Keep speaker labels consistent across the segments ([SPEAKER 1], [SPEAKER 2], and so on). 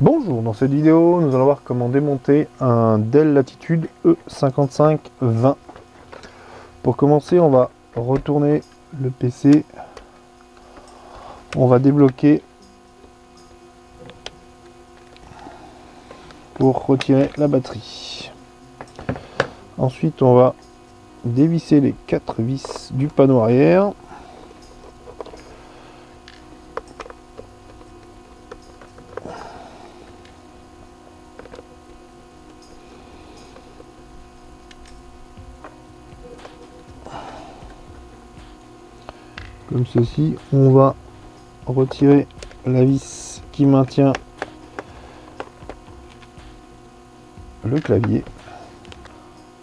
[SPEAKER 1] Bonjour, dans cette vidéo, nous allons voir comment démonter un Dell Latitude E5520. Pour commencer, on va retourner le PC. On va débloquer pour retirer la batterie. Ensuite, on va dévisser les 4 vis du panneau arrière. Comme ceci, on va retirer la vis qui maintient le clavier.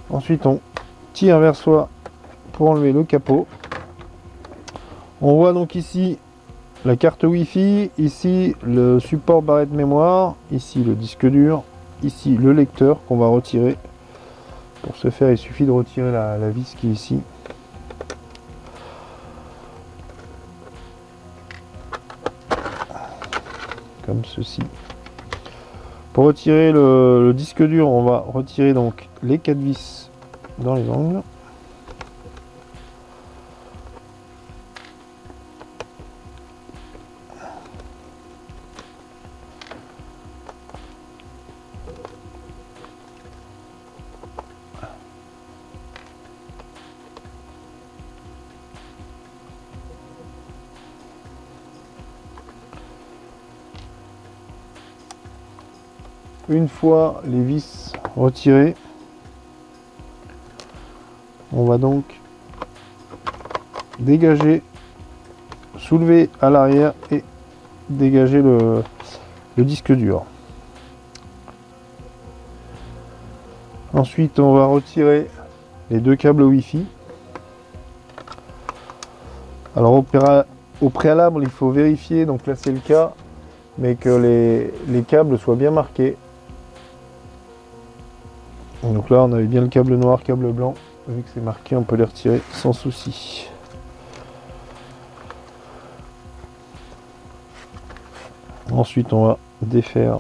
[SPEAKER 1] Ensuite, on tire vers soi pour enlever le capot. On voit donc ici la carte Wi-Fi, ici le support barrette mémoire, ici le disque dur, ici le lecteur qu'on va retirer. Pour ce faire, il suffit de retirer la vis qui est ici. Comme ceci. Pour retirer le disque dur, on va retirer donc les 4 vis dans les angles. Une fois les vis retirées, on va donc dégager, soulever à l'arrière et dégager le disque dur. Ensuite, on va retirer les 2 câbles Wi-Fi. Alors au préalable, il faut vérifier, donc là c'est le cas, mais que les câbles soient bien marqués. Donc là on avait bien le câble noir, câble blanc, vu que c'est marqué on peut les retirer sans souci. Ensuite on va défaire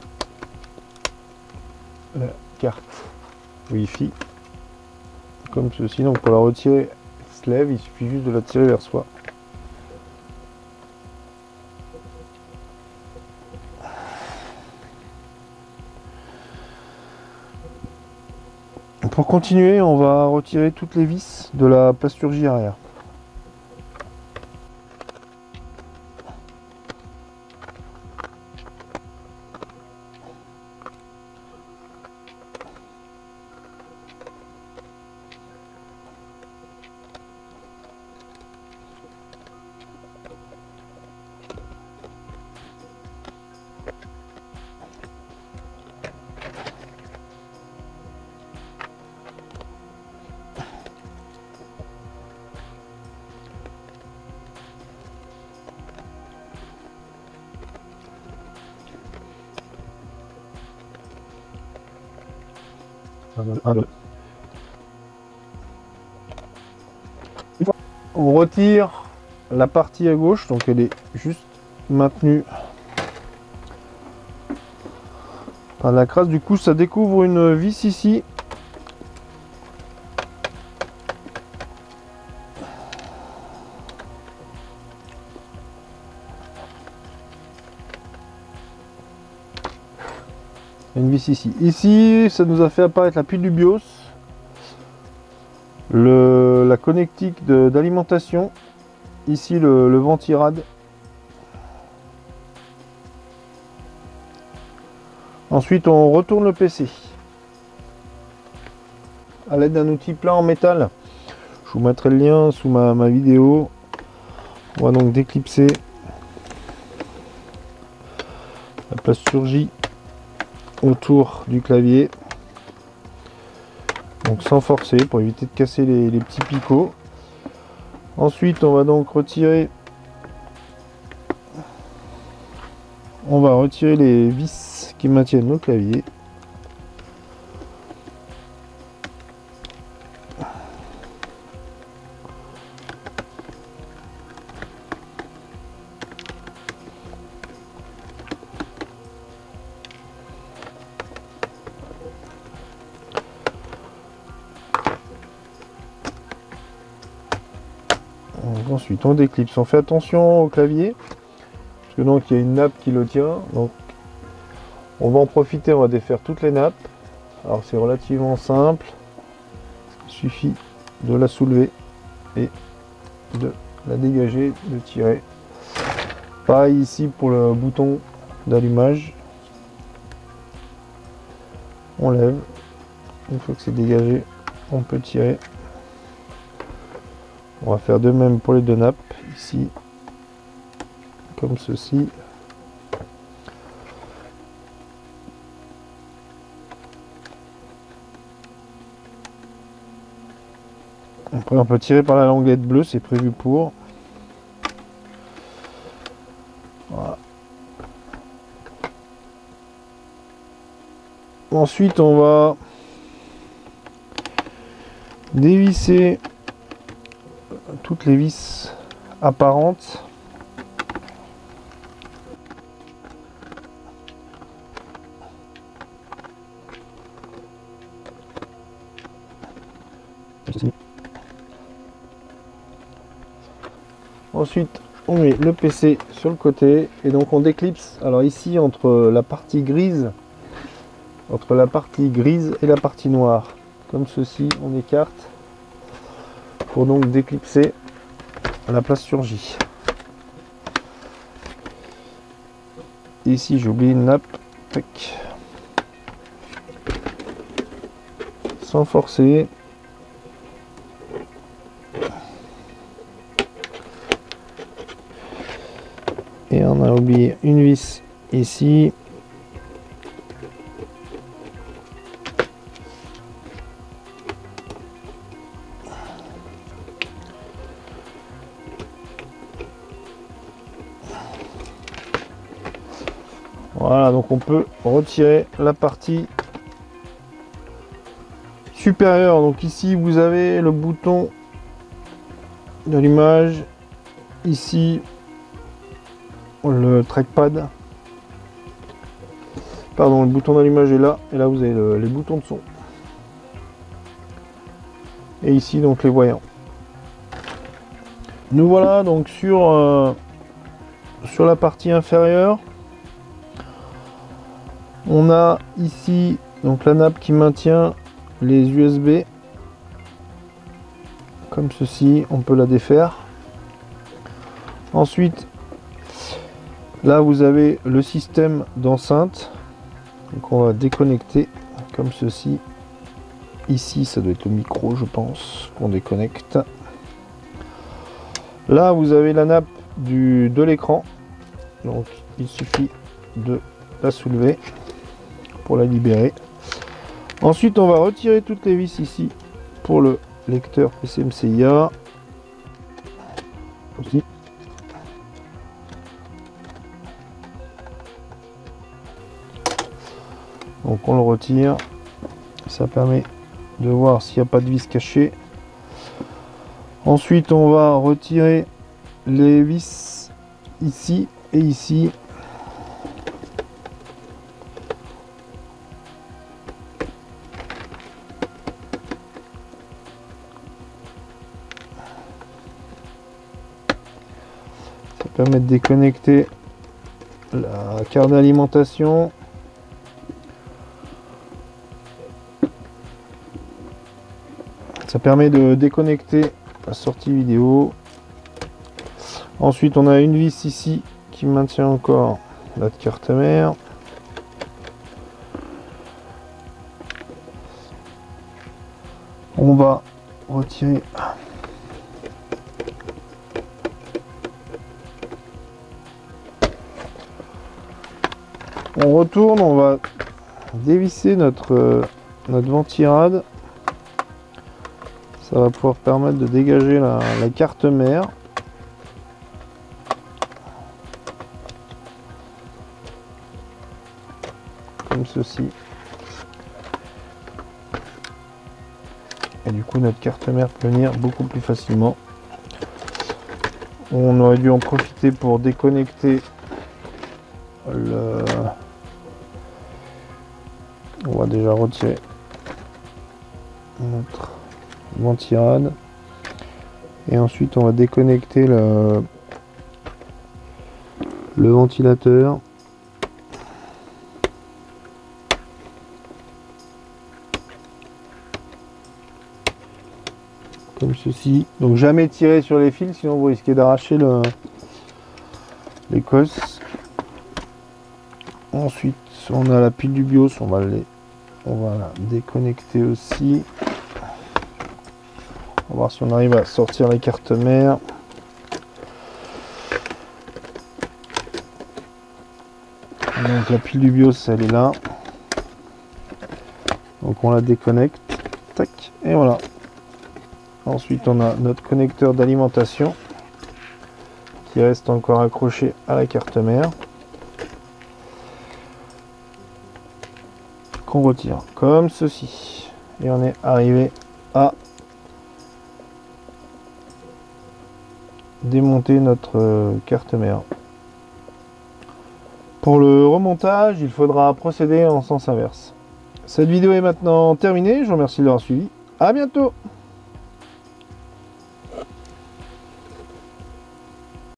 [SPEAKER 1] la carte Wi-Fi comme ceci. Donc pour la retirer, elle se lève, il suffit juste de la tirer vers soi. Pour continuer, on va retirer toutes les vis de la plasturgie arrière. On retire la partie à gauche, donc elle est juste maintenue par la crasse. Du coup, ça découvre une vis ici. Une vis ici. Ici, ça nous a fait apparaître la pile du BIOS, la connectique d'alimentation, ici le ventirad. Ensuite, on retourne le PC à l'aide d'un outil plat en métal. Je vous mettrai le lien sous ma vidéo. On va donc déclipser la plasturgie autour du clavier, donc sans forcer pour éviter de casser les petits picots. Ensuite on va donc retirer les vis qui maintiennent le clavier. Ensuite on déclipse, on fait attention au clavier, parce que donc il y a une nappe qui le tient, donc on va en profiter, on va défaire toutes les nappes. Alors c'est relativement simple, il suffit de la soulever et de la dégager, de tirer. Pareil ici pour le bouton d'allumage, on lève, une fois que c'est dégagé, on peut tirer. On va faire de même pour les deux nappes, ici, comme ceci. Après on peut tirer par la languette bleue, c'est prévu pour. Voilà. Ensuite on va dévisser toutes les vis apparentes. Ensuite on met le PC sur le côté et donc on déclipse. Alors ici entre la partie grise et la partie noire, comme ceci, on écarte pour donc déclipser la place sur J. Et ici j'ai oublié une nappe, tac. Sans forcer. Et on a oublié une vis ici. Voilà, donc on peut retirer la partie supérieure. Donc ici vous avez le bouton d'allumage, ici le trackpad, pardon, le bouton d'allumage est là, et là vous avez les boutons de son, et ici donc les voyants. Nous voilà donc sur la partie inférieure. On a ici donc la nappe qui maintient les USB, comme ceci, on peut la défaire. Ensuite, là vous avez le système d'enceinte, donc on va déconnecter comme ceci. Ici ça doit être le micro, je pense, qu'on déconnecte. Là vous avez la nappe de l'écran, donc il suffit de la soulever pour la libérer. Ensuite on va retirer toutes les vis ici pour le lecteur PCMCIA aussi. Donc on le retire, ça permet de voir s'il n'y a pas de vis cachée. Ensuite on va retirer les vis ici et ici. Ça permet de déconnecter la carte d'alimentation. Ça permet de déconnecter la sortie vidéo. Ensuite on a une vis ici qui maintient encore notre carte mère. On va retirer on retourne, on va dévisser notre ventirad. Ça va pouvoir permettre de dégager la carte mère. Comme ceci. Et du coup notre carte mère peut venir beaucoup plus facilement. On aurait dû en profiter pour déconnecter on va déjà retirer notre ventirad Et ensuite on va déconnecter le ventilateur. Comme ceci. Donc jamais tirer sur les fils, sinon vous risquez d'arracher l'écosse. Ensuite on a la pile du BIOS, on va la déconnecter aussi. On va voir si on arrive à sortir les cartes mères. Donc la pile du BIOS elle est là. Donc on la déconnecte. Tac, et voilà. Ensuite on a notre connecteur d'alimentation qui reste encore accroché à la carte mère. Qu'on retire comme ceci. Et on est arrivé à démonter notre carte mère. Pour le remontage, il faudra procéder en sens inverse. Cette vidéo est maintenant terminée. Je vous remercie de l'avoir suivi. À bientôt!